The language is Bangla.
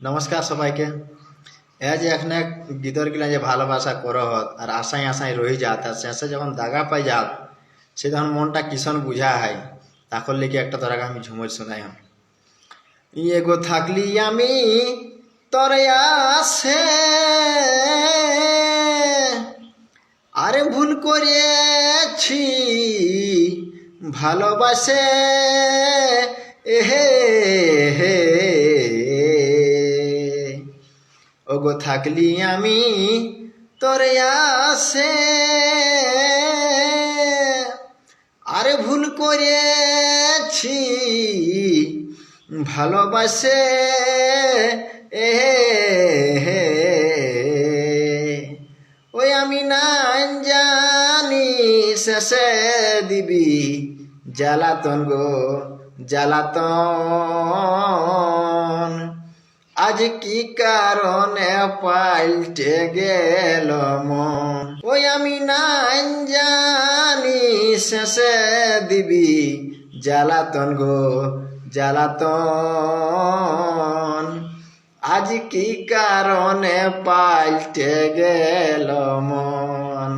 নমস্কার সবাইকে। এ যে এখানে গীতর গিলা যে ভালোবাসা করহত আর আশায় আশায় রয়ে যাত আর শেষে যখন দাগা পাই যাত সে তখন মনটা কিষণ বুঝা হয়। তাকর লিখে একটা তোরাকে আমি ঝুমর শোনাই হন। এগো থাকলি আমি তরে আসে আরে ভুল করেছি ভালোবাসে এহে হে ওগো থাকলি আমি তোরে আসে আরে ভুল করেছি ভালোবাসে এ হে ওই আমি না জানি শেষে দিবি জ্বালাতন গো জ্বালাতন আজ কি কারণে পাল্টে গেল মন ওই আমি না জানি শেষে দিবি জ্বালাতন গো জ্বালাতন আজ কি কারণে পাল্টে গেল মন।